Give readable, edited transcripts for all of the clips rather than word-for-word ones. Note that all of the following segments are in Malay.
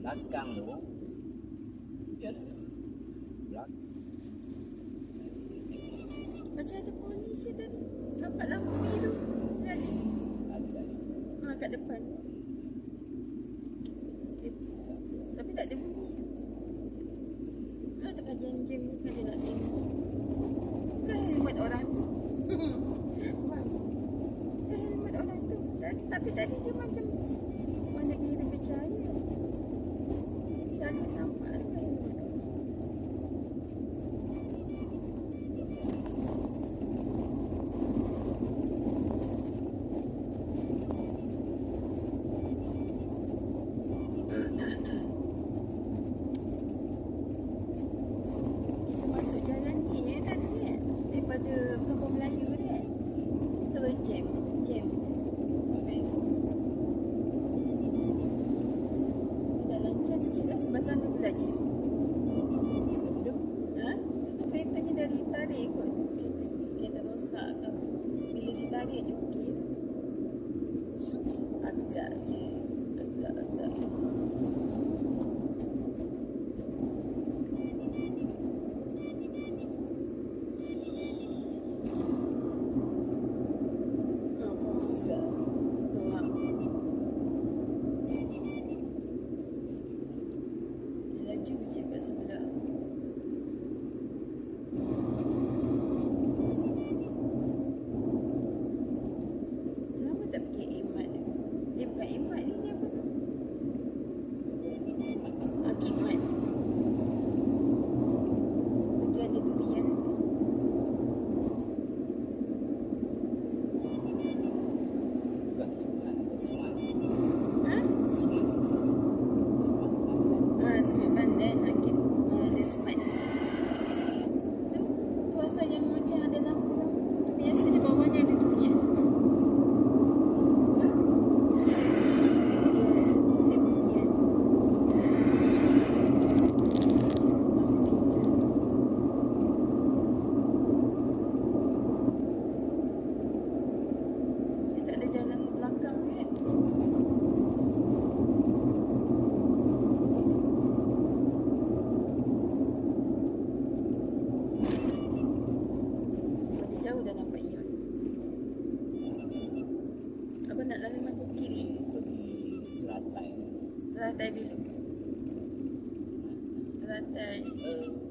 belakang tu dia belakang Macam ada polisi tadi. Nampak lampu biru tadi. ada Kat depan. Tapi tak ada bunyi. Tengah jam-jam ni kan dia nak tengok. Bukan helmet orang tu. Bukan helmet orang tu. Tapi tadi dia macam mana biru bercahaya. Tadi nampak ada helmet.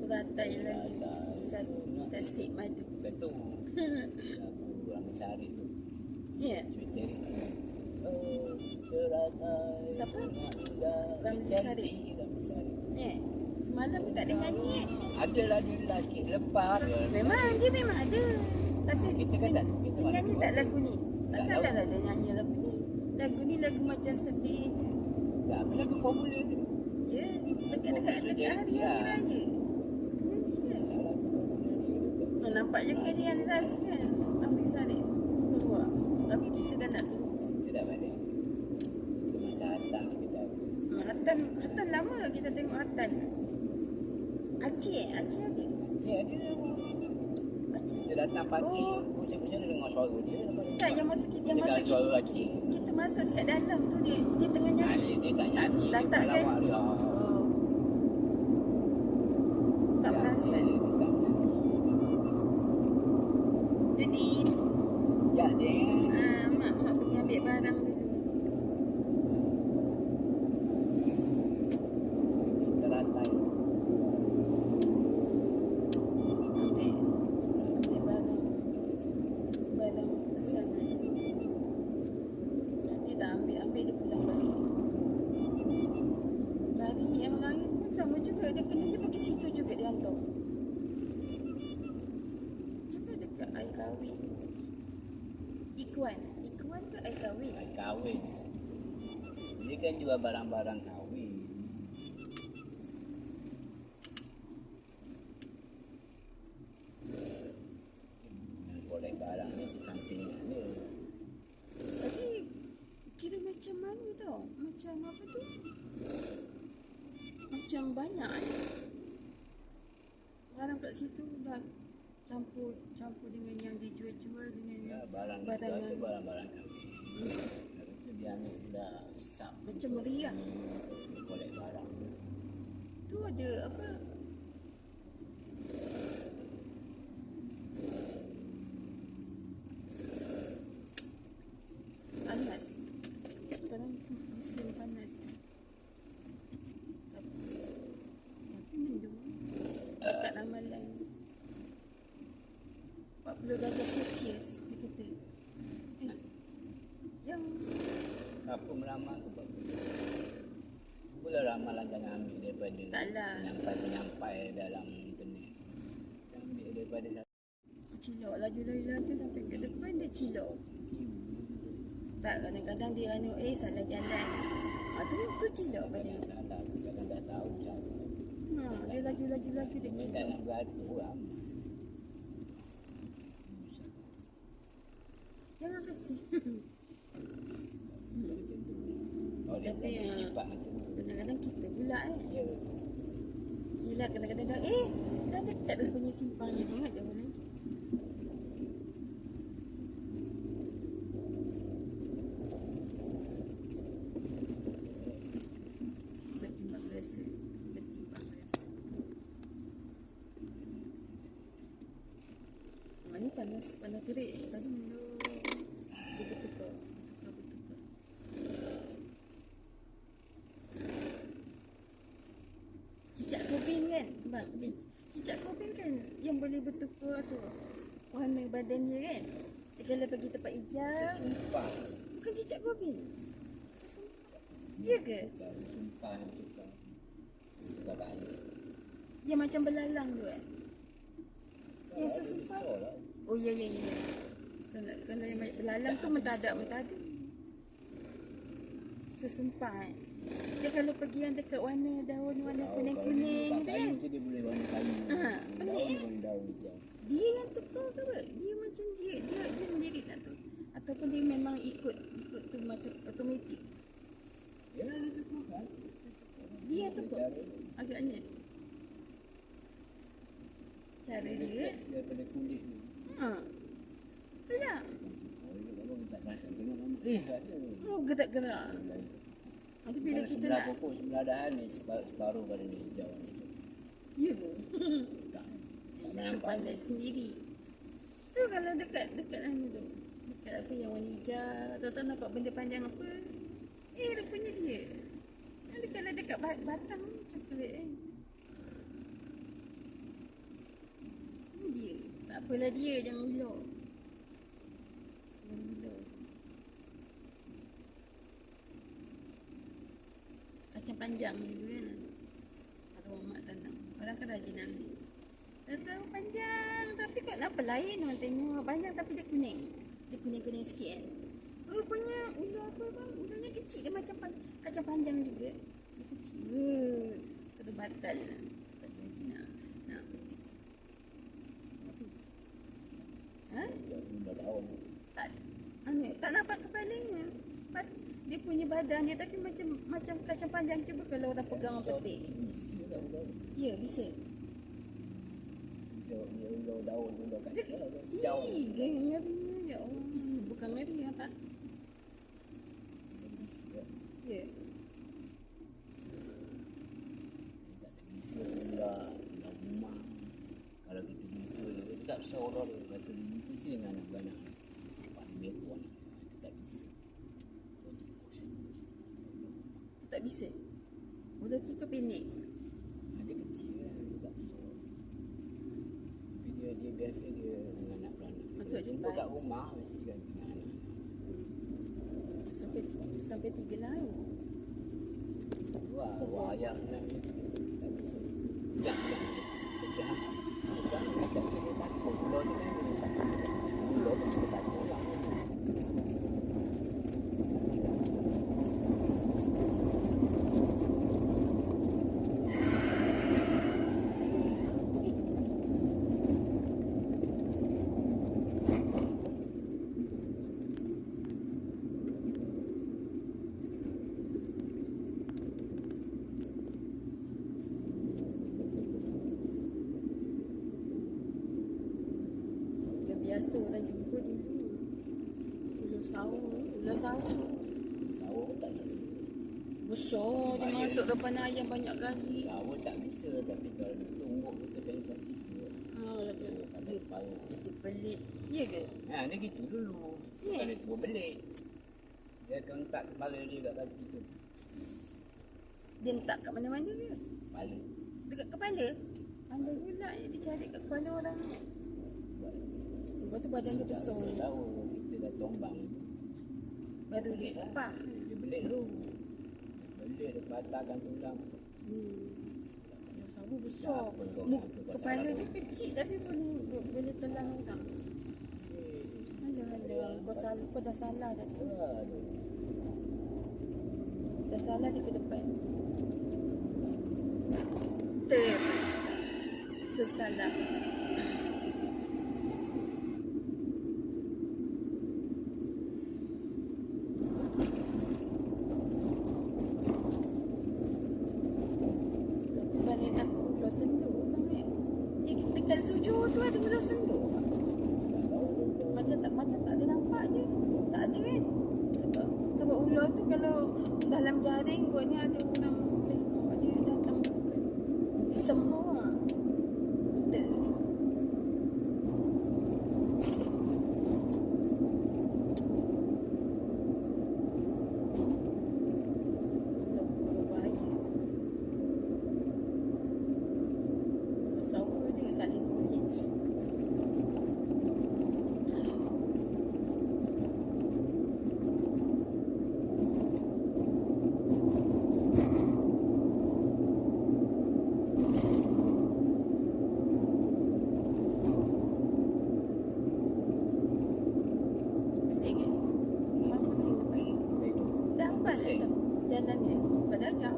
Teratai lagi tasik madu. Betul. Aku Ramsari tu. Ya. Teratai. Siapa? Ramsari. Ya. Semalam tak ada nyanyi. Adalah dia sikit lepas. Memang dia memang ada. Tapi kita kan tak dia nyanyi tak lagu ni. Takkanlah dia nyanyi lagu ni. Lagu ni lagu macam sedih. Tak, lagu popular tu. Ya. Dekat hari raya. Nampak juga dia last kan Ambil Sari keluar. Tapi kita dah nak tunggu. Kita dah balik. Kita masa Hatan kita. Hatan lama kita tengok Hatan. Aceh ada. Aceh ada. Kita datang pagi. Macam-macam dia dengar suara dia. Tak, yang masa kita masuk dekat dalam tu dia tengah nyanyi. Dia tak nyanyi. Tak kan? Tak perasan. Jadi ya dia. Mak pergi ambil barang dulu. Teratai. Ambil barang pesanan. Nanti tak ambil dia pulang balik. Cari yang lain pun sama juga. Dia kena je pergi situ juga dia hantar. Air kahwin. Ikuan ke air kahwin? Air kahwin. Dia kan jual barang-barang kahwin. Boleh barang ni di sampingnya ni. Tapi kira macam mana tau? Macam apa tu? Macam banyak barang kat situ dah campur dengan yang dijual-jual dengan Ya, barang kahwin. Harusnya dia ambil dah sap. Macam meriah. kolek barang. Tu ada apa? Panas. Sekarang musim panas. Tapi mendung. Dekat ramalan 40 darjah Celsius dia kata. Yang Apa meramal tu buat benda? Pula ramalan jangan ambil daripada Taklah. penyampai dalam internet. Jangan ambil daripada cilok laju sampai ke depan dia cilok. Tak, kadang-kadang dia salah jalan. Tu cilok pada. yang salah. Kadang dah tahu salah. Dia laju dia Dia tak cilok. nak beratur lah. Jangan kasih. Macam tu. Oh, dia Tapi, punya sifat macam tu. Kadang-kadang kita pula Ya. Yelah kadang-kadang dah dekat dia punya simpang ni. Tengok je mana. Bertimbang rasa. Ni panas terik. Tadi mendung. Dia bertukar. Cicak kobin kan? Bang, cicak kobin kan yang boleh bertukar tu. Warna badan dia kan? Dia kalau pergi tempat hijau. Sumpah. Bukan cicak kobin. Sesumpah. Dia ke? Sumpah yang tukar. Tukar balik. Dia macam belalang tu kan? Yang sesumpah. Besar lah. Oh ya. Kalau yang belalang tu mentadak. Sesumpah kan? Dia kalau pergi yang dekat warna daun warna kuning-kuning tu kan? Dia boleh warna kayu. Pelik. Daun hijau. Dia yang tukar ke apa? Dia macam dia sendiri tak tu? Ataupun dia memang ikut tu macam automatik? Ya, dia tukar kan? Dia yang tukar? Agaknya. Cara dia? Refleks daripada kulit ni. Tu lah. Oh, dia kalau tak rasa tengok nama. Ada. Oh, gerak-gerak. Nanti bila Kalau kita sebelah nak... pokok, sebelah dahan ni separuh pada ni hijau ni. Ya ke? Tak Itu nampak. pandai sendiri. Tu kalau dekat anu tu. Dekat apa yang warna hijau. Tahu-tahu nampak benda panjang apa. Rupanya dia. Nanti kalau dekat batang ni coklat kan. Ini dia. Tak apalah dia. Jangan ulur. Kacang panjang juga kan. Arwah mak tanam. Orang kan rajin ambil. Dah tahu panjang. Tapi kok kenapa lain orang tengok. Panjang tapi dia kuning. Dia kuning-kuning sikit kan. Rupanya ular apa bang? Ularnya kecil. Dia macam kacang panjang juga. Dia kecil. Kata batal lah. Tak jadi nak petik. Ha? Dah tahu. Tak nampak kepalanya. Dia punya badan dia tapi macam kacang panjang. Cuba kalau orang pegang orang petik. Bisa tak ular? Ya, bisa. Ular daun, ular kacang. Dia ngeri. Ya Allah. Bukan ngeri ya tak? Ya. Bisa ular rumah. Kalau kita jumpa dia tak besar ular dia. Kata dia jumpa si dengan anak beranak. Nampak dia merah ni. Itu tak bisa. Tu tak bisa. Ular tikus pendek. Dia kecil kan. Dia tak besar. Tapi dia biasa dia dengan anak beranak. Maksud Dia jumpa cepat. kat rumah mesti kan dengan anak. Sampai 3 lain. Wah, ayam nak tak bisa. Tak. Dia takut. Ular ni kan dia takut. Ular tu suka takut lah. Biasa orang jumpa dulu. Ular sawah. Sawah tak bisa. Besar. besar dia masuk depan ayam banyak kali. Sawah tak bisa, tapi kalau nak tungguk kita kena saksi dulu. Dia Paru. pelit. Ya ke? Dia gitu dulu. Ya. Bukan dia terus belik. Dia akan letak kepala dia kat kaki tu. Dia letak kat mana-mana ke? Kepala. Dekat kepala? Pandai pula dia cari kat kepala orang ni. Lepas tu badan dia besar. Tak tahu. Kita dah tombang. Baru dia Belik lah. kupas. Dia belik dulu. Belik dia patahkan tulang. Sabu besar. Apa kau Muka nak tu kepala pasal dia kecil tapi boleh telan orang. Alah. Kau dah salah dah tu. Aduh. Dah salah dia ke depan. Tersalah. Balik aku ular senduk bang eh. Dekat Sujo tu ada ular senduk. Macam tak ada nampak je. Tak ada kan? Sebab ular tu kalau dalam jaring buatnya ada orang tengok dia datang di semua. Betul. Bahaya. Sawa dia saling kulit. Pusing kan? Memang pusing tak baik. Dah hafal dah tak? Jalan dia. Pada jam.